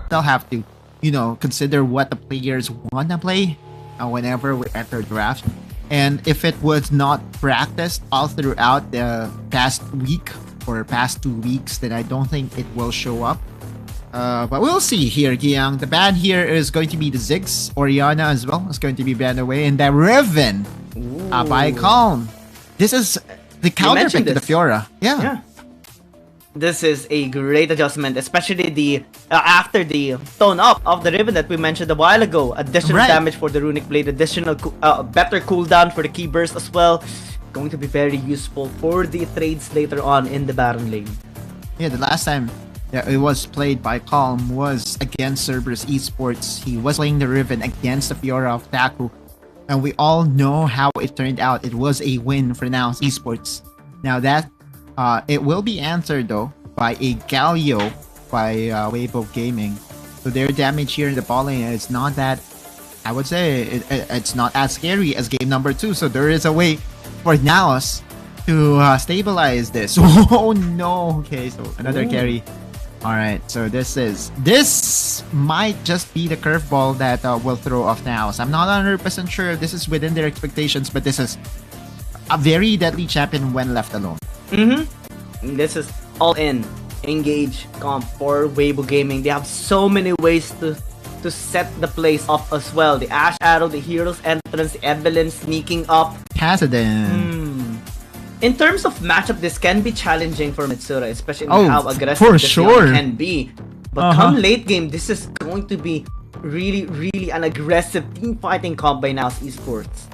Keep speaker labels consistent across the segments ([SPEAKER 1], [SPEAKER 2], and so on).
[SPEAKER 1] still have to, you know, consider what the players want to play whenever we enter draft. And if it was not practiced all throughout the past week or past 2 weeks, then I don't think it will show up. But we'll see here, Giang. The ban here is going to be the Ziggs. Oriana as well is going to be banned away. And the Riven by Calm. This is the counter pick to the Fiora. Yeah.
[SPEAKER 2] This is a great adjustment, especially the after the tone up of the Riven that we mentioned a while ago. Additional damage for the Runic Blade, additional better cooldown for the Key Burst as well. Going to be very useful for the trades later on in the Baron lane.
[SPEAKER 1] Yeah, the last time it was played by Calm was against Cerberus Esports. He was playing the Riven against the Fiora of Taku. And we all know how it turned out. It was a win for NAOS Esports. Now that it will be answered though by a Galio by Weibo Gaming. So their damage here in the ball lane is not that, I would say, it's not as scary as game number 2. So there is a way for NAOS to stabilize this. Oh no! Okay, so another carry. Alright, so this might just be the curveball that will throw off NAOS. I'm not 100% sure if this is within their expectations, but this is a very deadly champion when left alone.
[SPEAKER 2] This is all in. Engage comp for Weibo Gaming. They have so many ways to set the plays up as well. The Ash Arrow, the Hero's Entrance, the Evelyn sneaking up.
[SPEAKER 1] Kassadin.
[SPEAKER 2] In terms of matchup, this can be challenging for Mitsura, especially how aggressive
[SPEAKER 1] for
[SPEAKER 2] this
[SPEAKER 1] sure
[SPEAKER 2] can be. But come late game, this is going to be really an aggressive team fighting comp by NAOS Esports.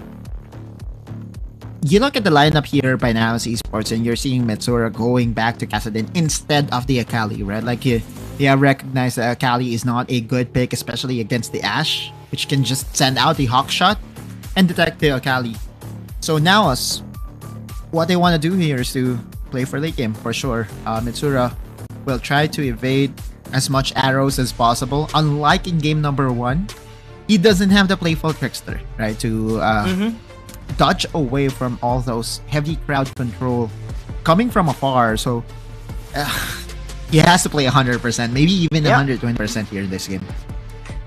[SPEAKER 1] You look at the lineup here by NAOS Esports and you're seeing Mitsura going back to Kassadin instead of the Akali, right? Like you recognize that Akali is not a good pick, especially against the Ashe, which can just send out the Hawk Shot and detect the Akali. So NAOS, what they want to do here is to play for late game for sure. Mitsura will try to evade as much arrows as possible. Unlike in game number 1, he doesn't have the playful trickster, right? To dodge away from all those heavy crowd control coming from afar. So he has to play 100%, maybe even 120% here in this game.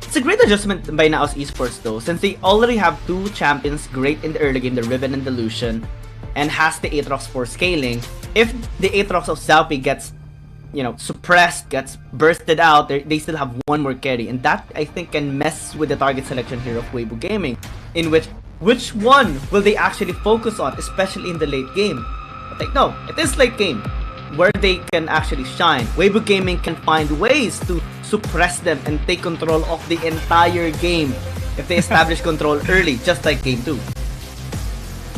[SPEAKER 2] It's a great adjustment by NAOS Esports though, since they already have 2 champions great in the early game, the Riven and the Lucian, and has the Aatrox for scaling. If the Aatrox of Zaupi gets, you know, suppressed, gets bursted out, they still have 1 more carry, and that I think can mess with the target selection here of Weibo Gaming, in which one will they actually focus on, especially in the late game. But like, no, it is late game where they can actually shine. Weibo Gaming can find ways to suppress them and take control of the entire game if they establish control early, just like game 2.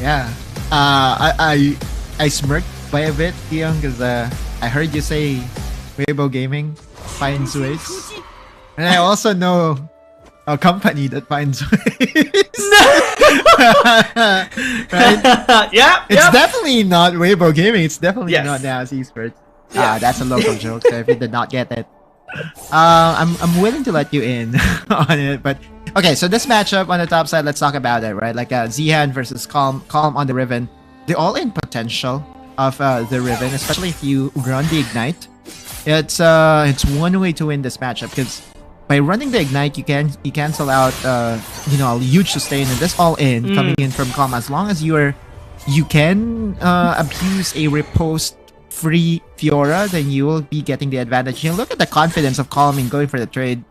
[SPEAKER 1] Yeah. I smirked by a bit, Dion, because I heard you say Weibo Gaming finds ways. And I also know a company that finds ways. Right? It's definitely not Weibo Gaming. It's definitely not NAOS Esports. That's a local joke, so if you did not get it. I'm willing to let you in on it, but okay, so this matchup on the top side, let's talk about it, right? Like Zihan versus Calm on the Riven. The all-in potential of the Riven, especially if you run the Ignite, it's one way to win this matchup, because by running the Ignite, you cancel out you know, a huge sustain, and this all-in coming in from Calm. As long as you can abuse a riposte free Fiora, then you will be getting the advantage. You look at the confidence of Calm in going for the trade.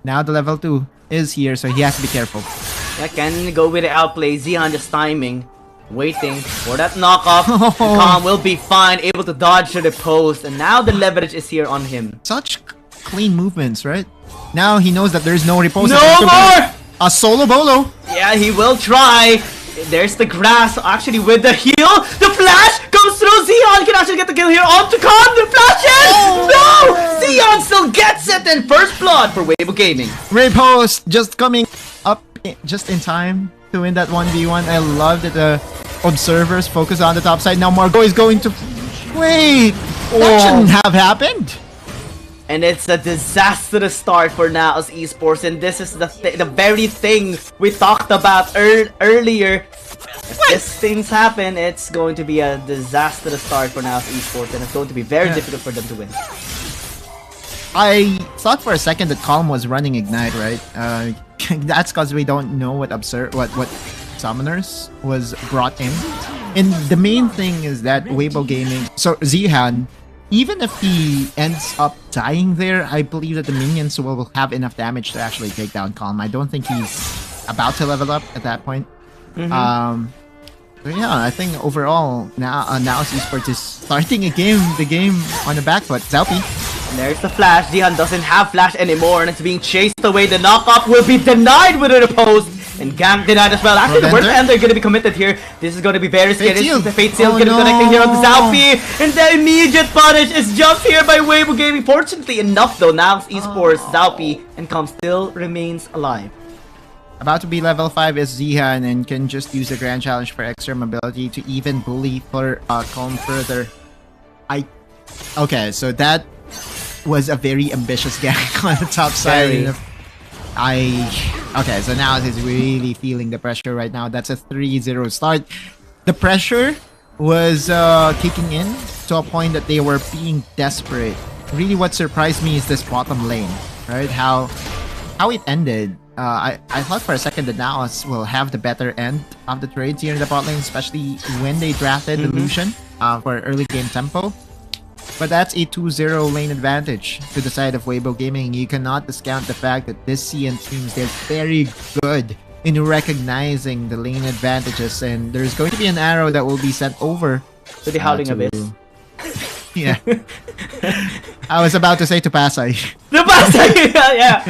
[SPEAKER 1] Now the level 2 is here, so he has to be careful.
[SPEAKER 2] Yeah, can go with the outplay. Zihan just timing, waiting for that knockoff. Calm will be fine, able to dodge to the post, and now the leverage is here on him.
[SPEAKER 1] Such clean movements, right? Now he knows that there's no riposte.
[SPEAKER 2] No more!
[SPEAKER 1] A solo bolo.
[SPEAKER 2] Yeah, he will try. There's the grass, actually with the heal. The flash comes through. Zihan can actually get the kill here onto Calm. The flash in! No! Zihan still gets it, and first blood for Weibo Gaming.
[SPEAKER 1] Riposte just coming up just in time to win that 1v1. I love that the observers focus on the top side. Now Margot is going to... Wait! That shouldn't have happened.
[SPEAKER 2] And it's a disastrous start for NAOS Esports, and this is the very thing we talked about earlier. If these things happen, it's going to be a disastrous start for NAOS Esports, and it's going to be very difficult for them to win.
[SPEAKER 1] I thought for a second that Calm was running Ignite, right? That's because we don't know what summoners was brought in. And the main thing is that Weibo Gaming, so Zihan, even if he ends up dying there, I believe that the minions will have enough damage to actually take down Calm. I don't think he's about to level up at that point. So yeah, I think overall now NAOS Esports is starting the game on the back foot. Zalpi.
[SPEAKER 2] There's the flash. Zihan doesn't have flash anymore and it's being chased away. The knockup will be denied within a post. And gank denied as well. Actually, the World Ender going to be committed here. This is going to be very scary. The Fate Seal going to be connecting here on the Zalpi. And the immediate punish is jumped here by Weibo Gaming. Fortunately enough though, NAOS Esports, Zalpi, and Calm still remains alive.
[SPEAKER 1] About to be level 5 is Zihan and can just use the Grand Challenge for extra mobility to even bully for Calm further. Okay, so that was a very ambitious gank on the top side. Okay, so now he's really feeling the pressure right now. That's a 3-0 start. The pressure was kicking in to a point that they were being desperate. Really what surprised me is this bottom lane, right? How it ended. I thought for a second that NAOS will have the better end of the trades here in the bot lane, especially when they drafted the Lucian for early game tempo. But that's a 2-0 lane advantage to the side of Weibo Gaming. You cannot discount the fact that this CN teams, they're very good in recognizing the lane advantages, and there's going to be an arrow that will be sent over
[SPEAKER 2] to the Howling Abyss.
[SPEAKER 1] Yeah. I was about to say to Pasay.
[SPEAKER 2] The Pasay! Yeah.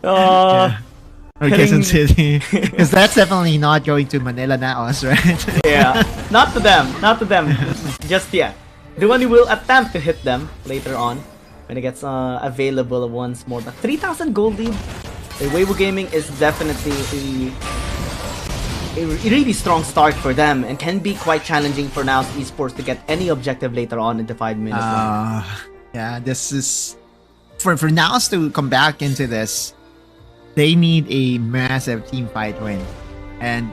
[SPEAKER 1] Or Quezon City. Because that's definitely not going to Manila NAOS, right?
[SPEAKER 2] Yeah. Not to them. Not to them. Just yet. The one who will attempt to hit them later on when it gets available once more. But 3,000 gold lead. Weibo Gaming is definitely a really strong start for them and can be quite challenging for NAOS Esports to get any objective later on in the 5 minutes.
[SPEAKER 1] Yeah, this is for NAOS to come back into this. They need a massive team fight win, and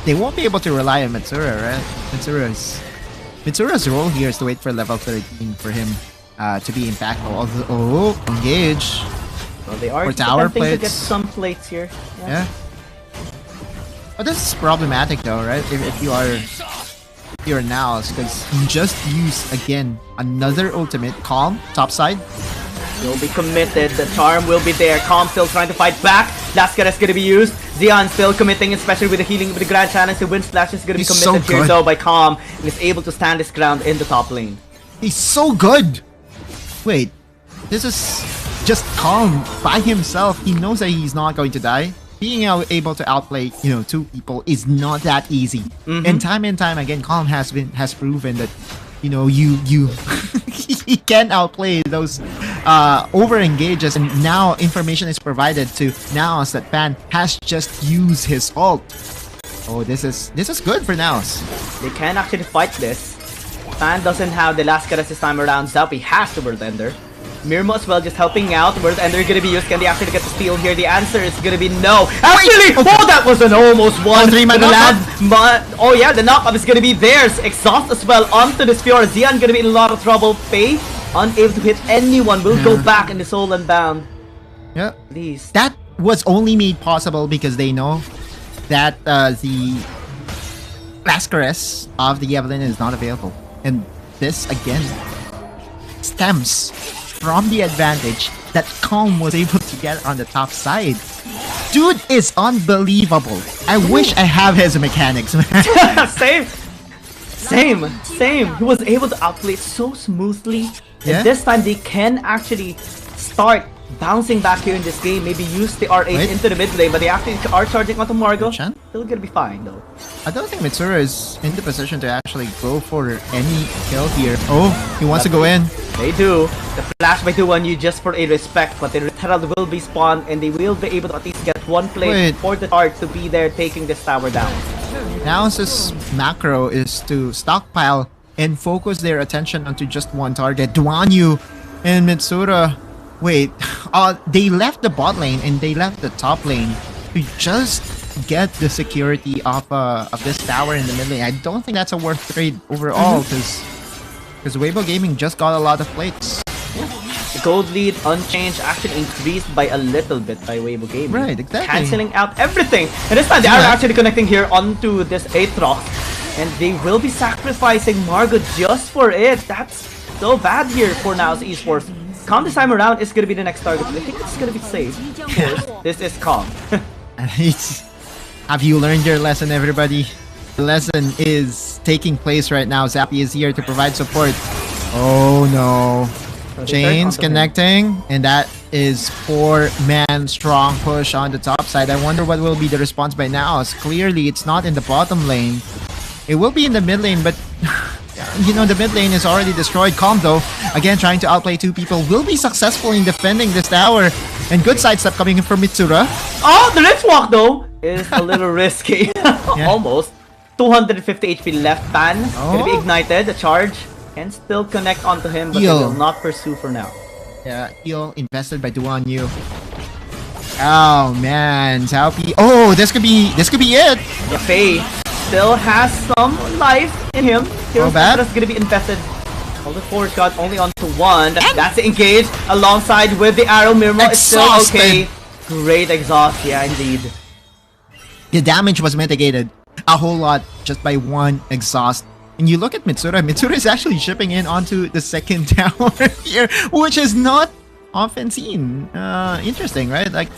[SPEAKER 1] they won't be able to rely on Mitsura, right? Mitsura's role here is to wait for level 13 for him to be impactful. Oh, engage.
[SPEAKER 2] Well, they are
[SPEAKER 1] tower plates.
[SPEAKER 2] To get some plates here.
[SPEAKER 1] Yeah. But this is problematic though, right? If you're NAOS, because you just use again another ultimate. Calm top side.
[SPEAKER 2] Will be committed. The charm will be there. Calm still trying to fight back. Lascar is gonna be used. Zihan still committing, especially with the healing with the Grand Challenge. The Wind Splash is gonna be committed here though by Calm, and is able to stand his ground in the top lane.
[SPEAKER 1] He's so good. Wait, this is just Calm by himself. He knows that he's not going to die. Being able to outplay, 2 people is not that easy. And time again, Calm has proven that, you he can outplay those over engages, and now information is provided to NAOS that Fan has just used his ult. Oh, this is good for NAOS.
[SPEAKER 2] They can actually fight this. Fan doesn't have the last caress this time around. Zalpi has the World Ender. Mirmo as well, just helping out. World Ender gonna be used. Can they actually get the steal here? The answer is gonna be no. Actually, oh, that was an almost one. Oh yeah, the knockup is gonna be theirs. Exhaust as well onto this Fiora. Zihan gonna be in a lot of trouble. Faye, unable to hit anyone, will go back in the Soul Unbound.
[SPEAKER 1] Yeah,
[SPEAKER 2] please.
[SPEAKER 1] That was only made possible because they know that the Lascaris of the Evelyn is not available, and this again stems from the advantage that Calm was able to get on the top side. Dude is unbelievable. I wish I have his mechanics, man.
[SPEAKER 2] Same. He was able to outplay so smoothly. And this time they can actually start bouncing back here in this game. Maybe use the R8 into the mid lane, but they actually are charging onto Margo. Still gonna be fine though.
[SPEAKER 1] I don't think Mitsura is in the position to actually go for any kill here. Oh, he wants to go in.
[SPEAKER 2] They do. The flash by 2-1 just for a respect, but the Herald will be spawned and they will be able to at least get one play for the Tart to be there taking this tower down.
[SPEAKER 1] NAOS's macro is to stockpile and focus their attention onto just one target. Duanyu and Mitsura. Wait, they left the bot lane and they left the top lane to just get the security of this tower in the mid lane. I don't think that's a worth trade overall because Weibo Gaming just got a lot of plates.
[SPEAKER 2] The gold lead unchanged, actually increased by a little bit by Weibo Gaming.
[SPEAKER 1] Right, exactly.
[SPEAKER 2] Canceling out everything. And this time they are actually connecting here onto this Aatrox. And they will be sacrificing Margot just for it. That's so bad here for NAOS Esports. Calm this time around is going to be the next target. I think it's going to be safe. Of course, this is Calm.
[SPEAKER 1] Have you learned your lesson, everybody? The lesson is taking place right now. Zappy is here to provide support. Oh no. Chains connecting, and that is 4-man strong push on the top side. I wonder what will be the response by NAOS. Clearly, it's not in the bottom lane. It will be in the mid lane, but you know, the mid lane is already destroyed. Calm though, again trying to outplay two people, will be successful in defending this tower. And good sidestep coming in from Mitsura.
[SPEAKER 2] Oh, the Rift Walk though is a little risky. Almost. 250 HP left. Pan gonna be ignited. The charge can still connect onto him, but they will not pursue for now.
[SPEAKER 1] Yeah, heal invested by Duan Yu. Oh man, Zappy. Oh, this could be it.
[SPEAKER 2] Yeah, Faye still has some life in him. That's gonna be invested. All the force got only onto one. That's engaged alongside with the arrow. Mirmo is still okay. Great exhaust, yeah, indeed.
[SPEAKER 1] The damage was mitigated a whole lot just by one exhaust. And you look at Mitsura. Mitsura is actually shipping in onto the second tower here, which is not often seen. Interesting, right? Like,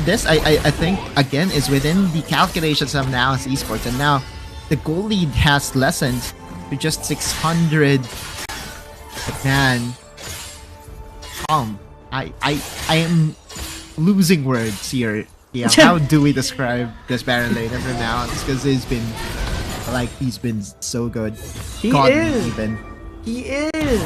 [SPEAKER 1] this I think again is within the calculations of NAOS Esports, and now the goal lead has lessened to just 600. But man, I am losing words here. Yeah, how do we describe this Baron laner for NAOS? Because he's been so good.
[SPEAKER 2] He is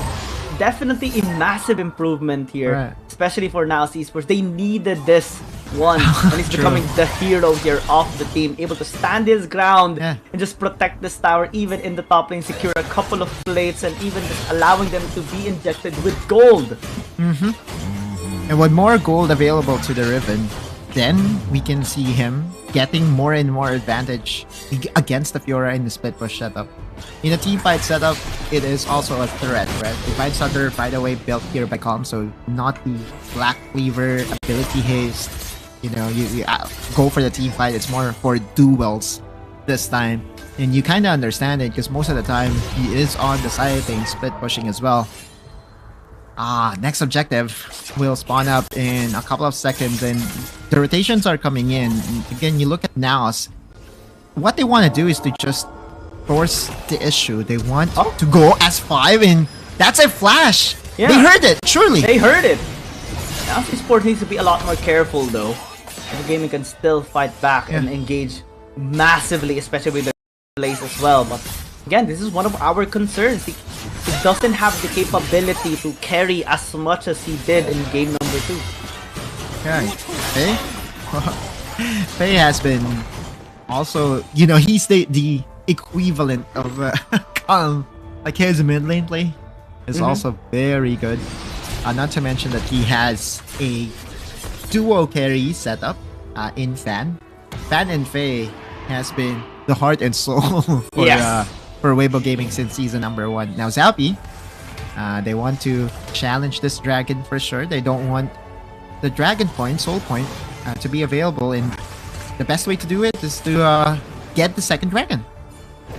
[SPEAKER 2] definitely a massive improvement here, especially for NAOS Esports. They needed this one, and he's becoming the hero here of the team, able to stand his ground and just protect this tower, even in the top lane, secure a couple of plates, and even just allowing them to be injected with gold.
[SPEAKER 1] And with more gold available to the Riven, then we can see him getting more and more advantage against the Fiora in the split push setup. In a team fight setup, it is also a threat, right? The Fight Sutter, by the way, built here by Calm, so not the Black Cleaver, ability haste. You know, you go for the team fight, it's more for duels this time. And you kind of understand it because most of the time he is on the side of things, split pushing as well. Next objective will spawn up in a couple of seconds, and the rotations are coming in. Again, you look at NAOS, what they want to do is to just force the issue. They want to go S5, and that's a flash. Yeah. They heard it, surely.
[SPEAKER 2] They heard it. Now Esports needs to be a lot more careful though. The gaming can still fight back and engage massively, especially with the plays as well. But again, this is one of our concerns. He doesn't have the capability to carry as much as he did in game number 2.
[SPEAKER 1] Okay. Faye has been also, you know, he's the equivalent of Calm. Like his mid lane play is also very good. Not to mention that he has a duo carry setup in Fan. Fan and Faye has been the heart and soul for Weibo Gaming since season number 1. Now Zappy, they want to challenge this dragon for sure. They don't want the dragon point, soul point, to be available, and the best way to do it is to get the second dragon.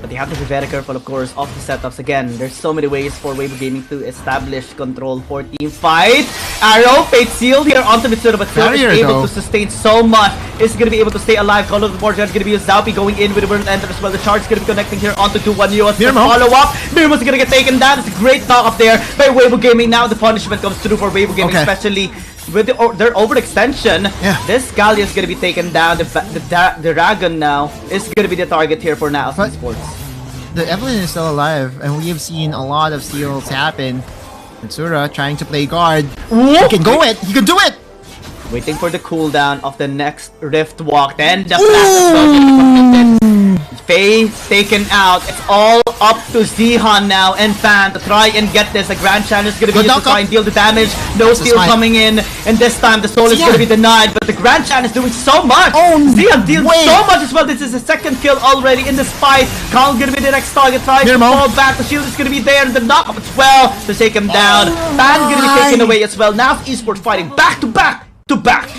[SPEAKER 2] But they have to be very careful, of course, of the setups. Again, there's so many ways for Weibo Gaming to establish control for team fight. Arrow, Fate Seal here onto Mitsura, but still is able to sustain so much. Is going to be able to stay alive. Call of the Board is going to be a Zappy going in with the World Ender as well. The charge is going to be connecting here onto 2-1 US. Follow up. Mirmo's going to get taken down. It's a great knock up there by Weibo Gaming. Now the punishment comes through for Weibo Gaming, especially with their overextension. This Gallia is going to be taken down. The Dragon now is going to be the target here for NAOS Esports.
[SPEAKER 1] The Evelyn is still alive, and we have seen a lot of steals happen. Mitsura trying to play guard. He can go it! He can do it!
[SPEAKER 2] Waiting for the cooldown of the next Rift Walk. Then the flash is Faye taken out. It's all up to Zihan now and Fan to try and get this. The Grand Challenge is going to be used to try and deal the damage. No steal coming in. And this time the soul is going to be denied. But the Grand Challenge is doing so much. Zihan deals so much as well. This is his second kill already in this fight. Kyle going to be the next target. Trying to fall back. The shield is going to be there. And the knock up as well to take him down. Fan going to be taken away as well. Now Esports fighting back to back to back.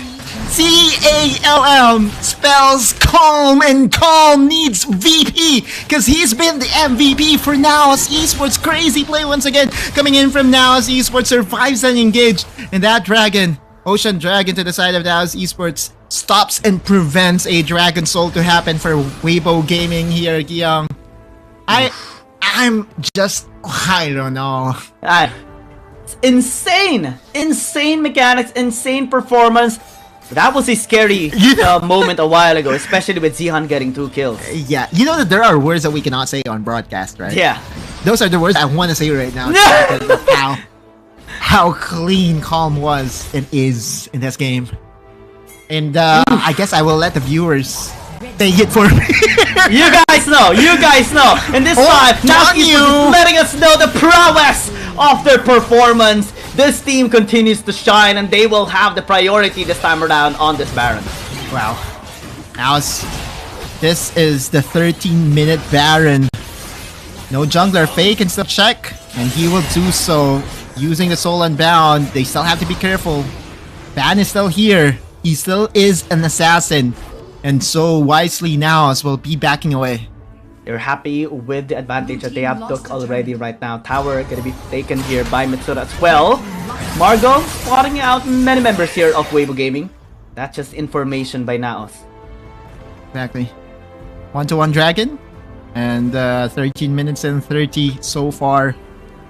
[SPEAKER 1] CALM spells calm, and calm needs VP because he's been the MVP for NAOS Esports. Crazy play once again coming in from NAOS Esports. Survives and engaged, and that dragon, Ocean Dragon to the side of NAOS Esports, stops and prevents a Dragon Soul to happen for Weibo Gaming here, Guillaume. I'm just, I don't know.
[SPEAKER 2] It's insane mechanics, insane performance. That was a scary moment a while ago, especially with Zihan getting 2 kills.
[SPEAKER 1] Yeah, you know that there are words that we cannot say on broadcast, right?
[SPEAKER 2] Yeah.
[SPEAKER 1] Those are the words I want to say right now. Because of how clean Calm was and is in this game. And I guess I will let the viewers say it for me.
[SPEAKER 2] You guys know. And this time, now he's letting us know the prowess of their performance. This team continues to shine, and they will have the priority this time around on this Baron.
[SPEAKER 1] Wow. Now this is the 13-minute Baron. No jungler. Faye can still check, and he will do so using the Soul Unbound. They still have to be careful. Ban is still here. He still is an assassin. And so wisely now will be backing away.
[SPEAKER 2] They're happy with the advantage that they have took already right now. Tower gonna be taken here by Mitsura as well. Margot spotting out many members here of Weibo Gaming. That's just information by NAOS.
[SPEAKER 1] Exactly. 1-to-1 Dragon. And 13 minutes and 30 so far.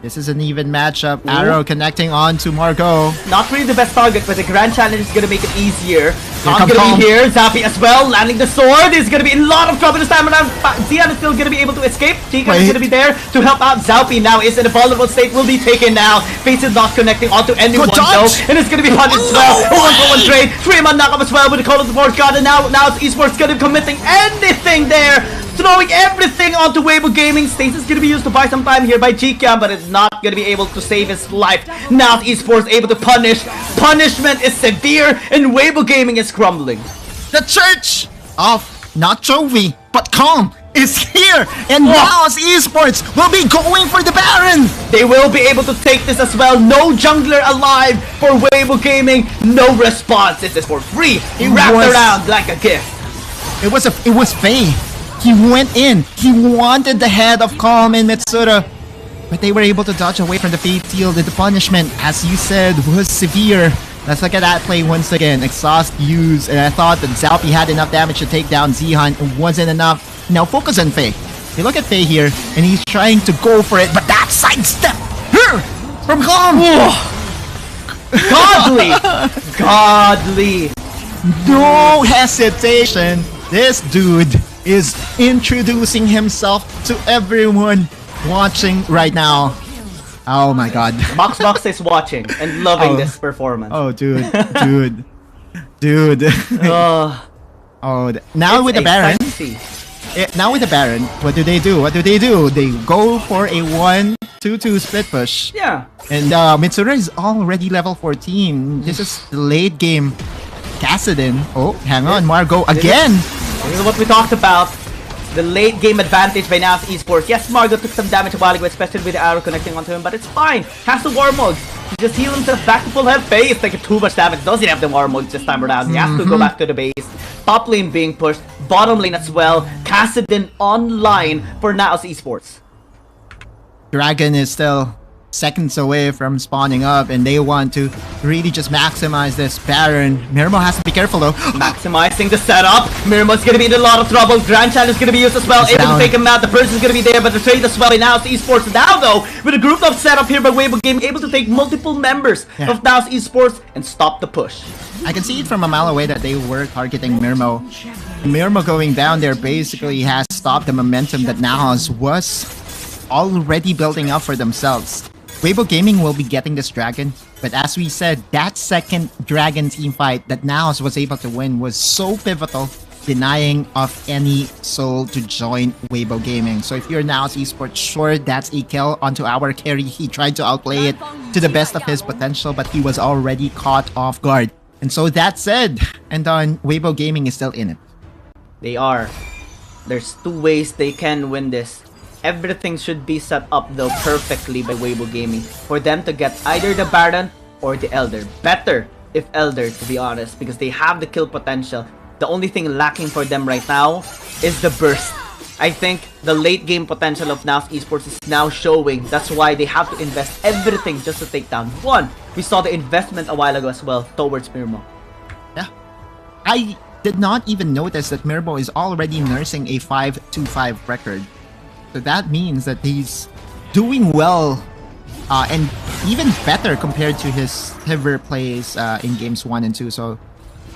[SPEAKER 1] This is an even matchup. Arrow connecting on to Margot.
[SPEAKER 2] Not really the best target, but the Grand Challenge is gonna make it easier. Tom's gonna be here. Zappy as well, landing the sword. He's gonna be in a lot of trouble this time around. Zihan is still gonna be able to escape. Chica is gonna be there to help out. Zappy now is in a vulnerable state, will be taken now. Face is not connecting onto anyone though. And it's gonna be punished as well. A 1-for-1 trade. 3-man knockup as well with the Call of the Force God. And now Esports gonna be committing anything there. Throwing everything onto Weibo Gaming. Stasis is gonna be used to buy some time here by Chica, but it's not gonna be able to save his life. Now Esports able to punish. Punishment is severe, and Weibo Gaming is crumbling.
[SPEAKER 1] The Church of not Jovi, but Calm is here, and NAOS Esports will be going for the Baron.
[SPEAKER 2] They will be able to take this as well. No jungler alive for Weibo Gaming. No response. This is for free. He wrapped around like a gift.
[SPEAKER 1] It was Faye. He went in. He wanted the head of Calm and Mitsura, but they were able to dodge away from the Fate Field. The punishment, as you said, was severe. Let's look at that play once again. Exhaust used, and I thought that Zalpi had enough damage to take down Zihan. It wasn't enough. Now focus on Faye. You look at Faye here, and he's trying to go for it, but that sidestep here from Calm.
[SPEAKER 2] Godly.
[SPEAKER 1] No hesitation. This dude is introducing himself to everyone watching right now. Oh my god.
[SPEAKER 2] Box is watching and loving this performance.
[SPEAKER 1] Oh dude. Now with the Baron. Now with the Baron, what do they do? They go for a 1-2-2 split push.
[SPEAKER 2] Yeah.
[SPEAKER 1] And Mitsura is already level 14. This is the late game. Kassadin. Oh, hang on, Margot again.
[SPEAKER 2] This is what we talked about. The late game advantage by NAOS Esports. Yes, Margot took some damage a while ago, especially with the arrow connecting onto him, but it's fine. Has the war mode. He just heal himself back to full health. Faye is taking too much damage. Doesn't have the war mode this time around. He has to go back to the base. Top lane being pushed. Bottom lane as well. Kassadin online for NAOS Esports.
[SPEAKER 1] Dragon is still seconds away from spawning up, and they want to really just maximize this Baron. Mirmo has to be careful though.
[SPEAKER 2] Maximizing the setup. Mirmo's gonna be in a lot of trouble. Grand Challenge is gonna be used as well. Able to take him out. The person's gonna be there, but the trade as well. NAOS Esports now though, with a group of setup here by Weibo Game, able to take multiple members of NAOS Esports and stop the push.
[SPEAKER 1] I can see it from a mile away that they were targeting Mirmo. Mirmo going down there basically has stopped the momentum that NAOS was already building up for themselves. Weibo Gaming will be getting this dragon, but as we said, that second dragon team fight that NAOS was able to win was so pivotal denying of any soul to join Weibo Gaming. So if you're NAOS Esports, sure, that's a kill onto our carry. He tried to outplay it to the best of his potential, but he was already caught off guard. And so that said, and Weibo Gaming is still in it.
[SPEAKER 2] They are. There's two ways they can win this. Everything should be set up though perfectly by Weibo Gaming for them to get either the Baron or the Elder. Better if Elder, to be honest, because they have the kill potential. The only thing lacking for them right now is the burst. I think the late game potential of NAOS Esports is now showing. That's why they have to invest everything just to take down one. We saw the investment a while ago as well towards Mirmo.
[SPEAKER 1] Yeah. I did not even notice that Mirmo is already nursing a 5-2-5 record. So that means that he's doing well and even better compared to his Sivir plays in games 1 and 2. So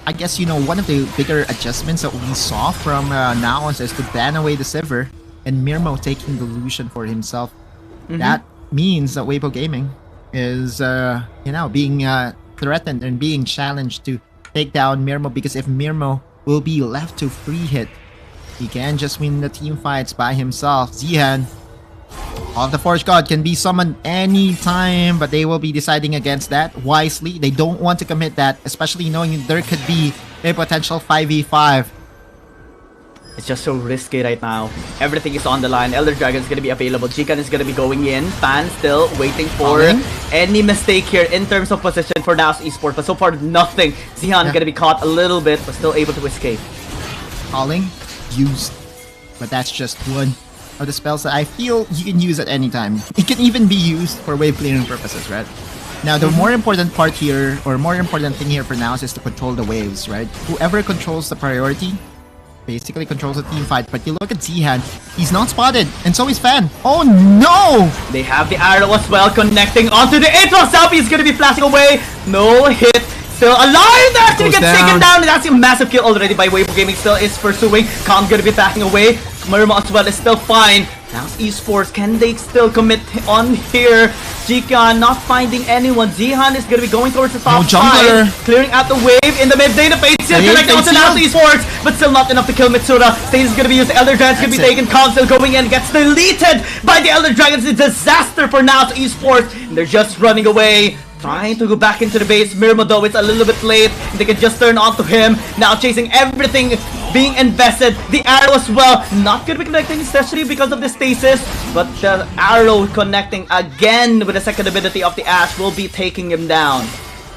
[SPEAKER 1] I guess, you know, one of the bigger adjustments that we saw from NAOS is to ban away the Sivir and Mirmo taking the Lucian for himself. That means that Weibo Gaming is, you know, being threatened and being challenged to take down Mirmo, because if Mirmo will be left to free hit, he can just win the team fights by himself. Zihan of the Forge God can be summoned anytime, but they will be deciding against that wisely. They don't want to commit that, especially knowing there could be a potential 5v5.
[SPEAKER 2] It's just so risky right now. Everything is on the line. Elder Dragon is going to be available. Jikan is going to be going in. Fan still waiting for any mistake here in terms of position for NAOS Esports. But so far, nothing. Zihan going to be caught a little bit, but still able to escape.
[SPEAKER 1] Calling used, but that's just one of the spells that I feel you can use at any time. It can even be used for wave clearing purposes, right? Now, the more important part here, or more important thing here for NAOS, is to control the waves, right? Whoever controls the priority basically controls the team fight. But you look at Zihan, he's not spotted, and so is Fan. Oh no!
[SPEAKER 2] They have the arrow as well, connecting onto the Aatrox. Selfie is gonna be flashing away. No hit. Still alive. That actually gets taken down. That's a massive kill already by Weibo Gaming. Still is pursuing. Khan gonna be backing away. Mirmo as well is still fine. Now Esports, can they still commit on here? Jikan not finding anyone. Zihan is gonna be going towards the top side, clearing out the wave in the mid lane. The fade seal connecting onto NAOS Esports, but still not enough to kill Mitsura. Stage is gonna be used. The Elder Dragon's gonna be taken. Khan still going in, gets deleted by the Elder Dragons. It's a disaster for NAOS Esports. And they're just running away, trying to go back into the base. Mirmo though, it's a little bit late. They can just turn onto him. Now chasing everything being invested. The arrow as well, not gonna be connecting, especially because of the stasis. But the arrow connecting again with the second ability of the Ash will be taking him down.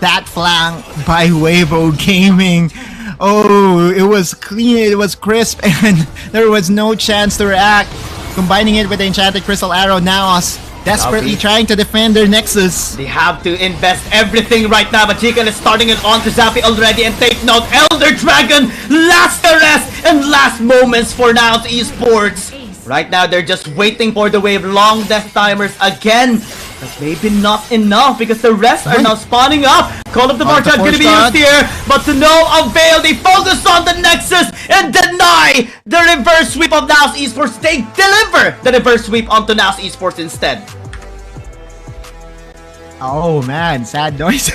[SPEAKER 1] That flank by Weibo Gaming. Oh, it was clean, it was crisp, and there was no chance to react. Combining it with the Enchanted Crystal Arrow, NAOS desperately trying to defend their Nexus.
[SPEAKER 2] They have to invest everything right now, but Jikan is starting it on to Zappy already. And take note, Elder Dragon, last arrest and last moments for NAOS Esports. Right now, they're just waiting for the wave. Long death timers again. But maybe not enough because the rest are now spawning up. Call of the Forge God gonna be used here, but to no avail. They focus on the Nexus and deny the reverse sweep of NAOS Esports. They deliver the reverse sweep onto NAOS Esports instead.
[SPEAKER 1] Oh man, sad noises.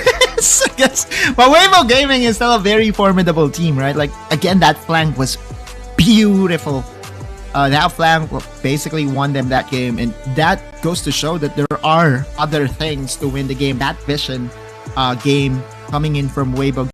[SPEAKER 1] But Weibo Gaming is still a very formidable team, right? Like, again, that flank was beautiful. That flank basically won them that game, and that goes to show that there are other things to win the game. That vision game coming in from Weibo